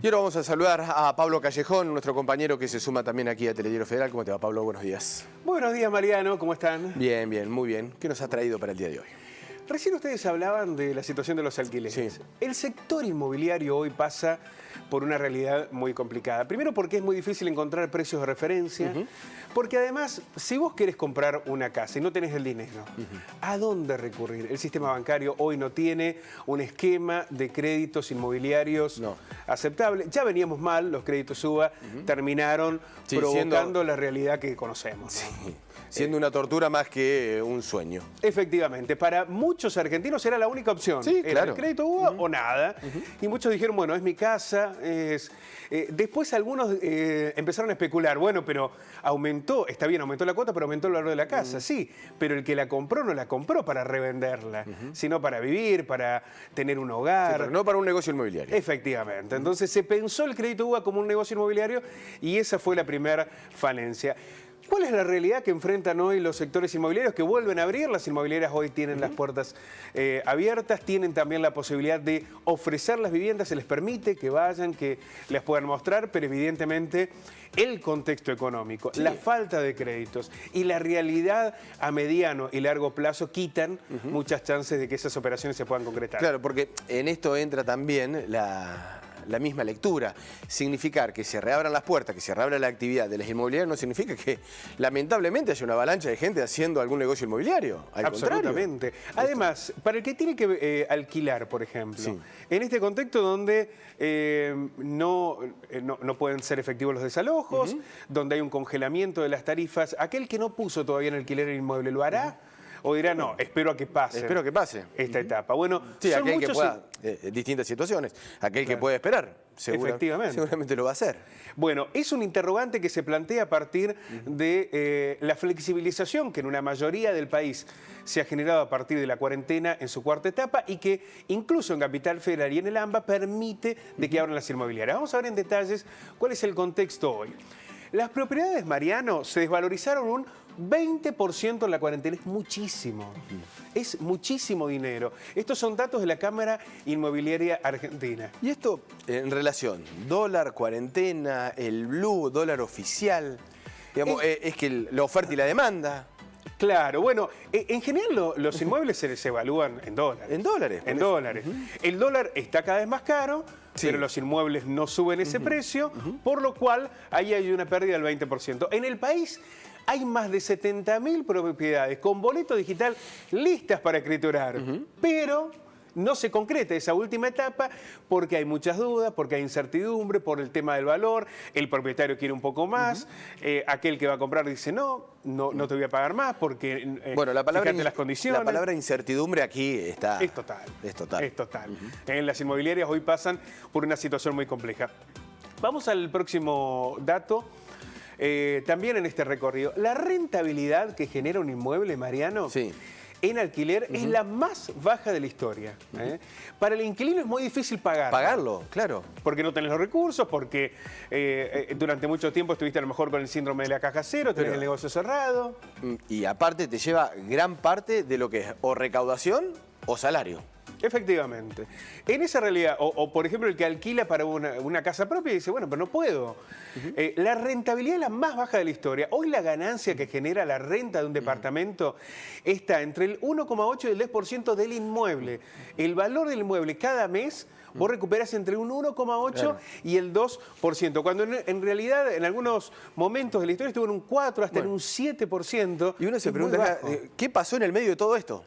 Y ahora vamos a saludar a Pablo Callejón, nuestro compañero que se suma también aquí a Telediario Federal. ¿Cómo te va, Pablo? Buenos días. Buenos días, Mariano. ¿Cómo están? Bien, bien, muy bien. ¿Qué nos ha traído para el día de hoy? Recién ustedes hablaban de la situación de los alquileres. Sí. El sector inmobiliario hoy pasa por una realidad muy complicada. Primero porque es muy difícil encontrar precios de referencia, porque además, si vos querés comprar una casa y no tenés el dinero, ¿a dónde recurrir? El sistema bancario hoy no tiene un esquema de créditos inmobiliarios aceptable. Ya veníamos mal, los créditos UBA terminaron provocando la realidad que conocemos, ¿no? Sí. Siendo una tortura más que un sueño. Efectivamente, para muchos argentinos era la única opción. Sí, era claro. el crédito UBA o nada. Y muchos dijeron, bueno, es mi casa. Después algunos empezaron a especular, bueno, pero aumentó, está bien, aumentó la cuota, pero aumentó el valor de la casa. Sí, pero el que la compró no la compró para revenderla, sino para vivir, para tener un hogar. Sí, pero no para un negocio inmobiliario. Efectivamente. Entonces se pensó el crédito UBA como un negocio inmobiliario y esa fue la primera falencia. ¿Cuál es la realidad que enfrentan hoy los sectores inmobiliarios que vuelven a abrir? Las inmobiliarias hoy tienen las puertas abiertas, tienen también la posibilidad de ofrecer las viviendas, se les permite que vayan, que les puedan mostrar, pero evidentemente el contexto económico, la falta de créditos y la realidad a mediano y largo plazo quitan muchas chances de que esas operaciones se puedan concretar. Claro, porque en esto entra también la misma lectura. Significar que se reabran las puertas, que se reabra la actividad de las inmobiliarias no significa que lamentablemente haya una avalancha de gente haciendo algún negocio inmobiliario. Al Absolutamente. contrario. Además, para el que tiene que alquilar, por ejemplo, en este contexto donde no pueden ser efectivos los desalojos, donde hay un congelamiento de las tarifas, aquel que no puso todavía en alquiler el inmueble, ¿lo hará? O dirá, no, espero a que pase. Espero que pase. Esta etapa. Bueno, sí, son aquel muchos... que pueda, distintas situaciones, aquel que puede esperar, seguramente lo va a hacer. Bueno, es un interrogante que se plantea a partir de la flexibilización que en una mayoría del país se ha generado a partir de la cuarentena en su cuarta etapa y que incluso en Capital Federal y en el AMBA permite de que abran las inmobiliarias. Vamos a ver en detalles cuál es el contexto hoy. Las propiedades, Mariano, se desvalorizaron un 20% en la cuarentena. Es muchísimo. Es muchísimo dinero. Estos son datos de la Cámara Inmobiliaria Argentina. Y esto en relación, dólar, cuarentena, el blue, dólar oficial, digamos, es que la oferta y la demanda. Claro, bueno, en general los inmuebles se evalúan en dólares. En dólares. En dólares. El dólar está cada vez más caro, pero los inmuebles no suben ese precio, por lo cual ahí hay una pérdida del 20%. En el país hay más de 70.000 propiedades con boleto digital listas para escriturar, pero no se concreta esa última etapa porque hay muchas dudas, porque hay incertidumbre, por el tema del valor, el propietario quiere un poco más, aquel que va a comprar dice no te voy a pagar más porque bueno, fíjate las condiciones. La palabra incertidumbre aquí está... Es total. Es total. Es total. En las inmobiliarias hoy pasan por una situación muy compleja. Vamos al próximo dato. También en este recorrido, la rentabilidad que genera un inmueble, Mariano, en alquiler es la más baja de la historia. Para el inquilino es muy difícil pagarlo, claro. Porque no tenés los recursos, porque durante mucho tiempo estuviste a lo mejor con el síndrome de la caja cero, tenés el negocio cerrado. Y aparte te lleva gran parte de lo que es o recaudación o salario. Efectivamente. En esa realidad, o por ejemplo el que alquila para una casa propia y dice, bueno, pero no puedo. La rentabilidad es la más baja de la historia. Hoy la ganancia que genera la renta de un departamento está entre el 1,8 y el 10% del inmueble. El valor del inmueble cada mes vos recuperás entre un 1,8 y el 2%. Cuando en realidad en algunos momentos de la historia estuvo en un 4 hasta en un 7%. Y uno se pregunta, ¿qué pasó en el medio de todo esto?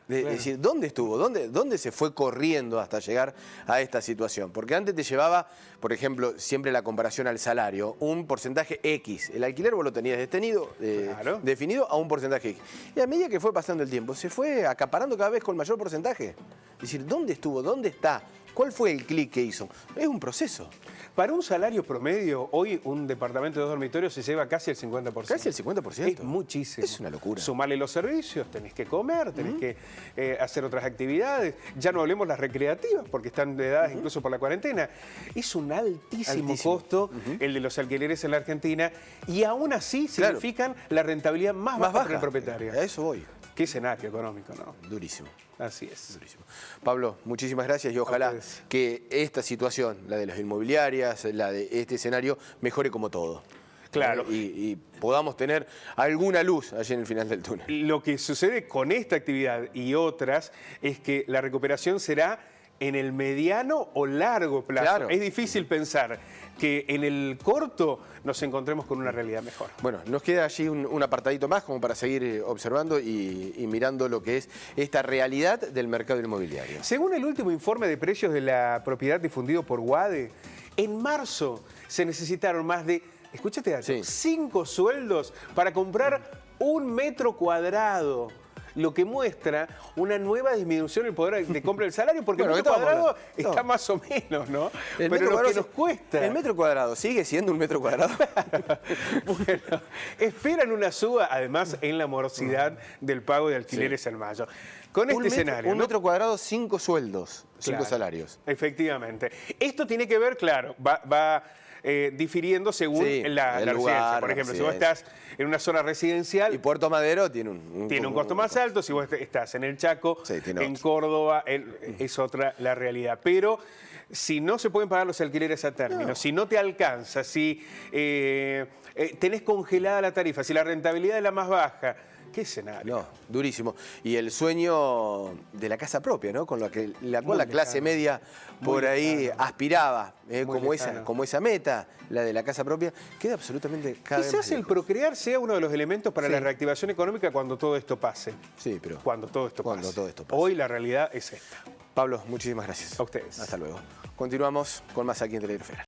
Es decir, ¿dónde estuvo? ¿Dónde se fue corriendo hasta llegar a esta situación? Porque antes te llevaba, por ejemplo, siempre la comparación al salario, un porcentaje X. El alquiler vos lo tenías definido a un porcentaje X. Y a medida que fue pasando el tiempo, se fue acaparando cada vez con mayor porcentaje. Es decir, ¿dónde estuvo? ¿Dónde está? ¿Cuál fue el clic que hizo? Es un proceso. Para un salario promedio, hoy un departamento de 2 dormitorios se lleva casi el 50%. ¿Casi el 50%? Es muchísimo. Es una locura. Sumarle los servicios, tenés que comer, tenés que hacer otras actividades. Ya no hablemos las recreativas, porque están dadas incluso por la cuarentena. Es un altísimo costo el de los alquileres en la Argentina y aún así significan la rentabilidad más baja para el propietario. A eso voy. Qué escenario económico, ¿no? Durísimo. Así es. Durísimo. Pablo, muchísimas gracias y ojalá que esta situación, la de las inmobiliarias, la de este escenario, mejore como todo. Claro. Y podamos tener alguna luz allí en el final del túnel. Lo que sucede con esta actividad y otras es que la recuperación será en el mediano o largo plazo. Claro. Es difícil pensar que en el corto nos encontremos con una realidad mejor. Bueno, nos queda allí un apartadito más como para seguir observando y mirando lo que es esta realidad del mercado inmobiliario. Según el último informe de precios de la propiedad difundido por UADE, en marzo se necesitaron más de, escúchate dato, 5 sueldos para comprar 1 metro cuadrado. Lo que muestra una nueva disminución en el poder de compra del salario, porque bueno, el metro cuadrado está más o menos, ¿no? Pero lo que nos cuesta... ¿El metro cuadrado sigue siendo un metro cuadrado? Bueno, esperan una suba, además, en la morosidad del pago de alquileres en mayo. Con este escenario... Un metro cuadrado, 5 sueldos, 5 Claro, salarios. Efectivamente. Esto tiene que ver, claro, va difiriendo según la residencia. Por ejemplo, si vos estás en una zona residencial... Y Puerto Madero tiene un costo más alto. Si vos estás en el Chaco, en Córdoba, es otra la realidad. Pero si no se pueden pagar los alquileres a término, si no te alcanza, si tenés congelada la tarifa, si la rentabilidad es la más baja... ¿Qué escenario? No, durísimo. Y el sueño de la casa propia, ¿no? Con la cual la clase media por ahí aspiraba, como esa meta, la de la casa propia, queda absolutamente cada vez más Quizás el lejos. procrear sea uno de los elementos para la reactivación económica cuando todo esto pase. Sí, pero... Cuando todo esto pase. pase. Hoy la realidad es esta. Pablo, muchísimas gracias. A ustedes. Hasta luego. Continuamos con más aquí en Telegrafera.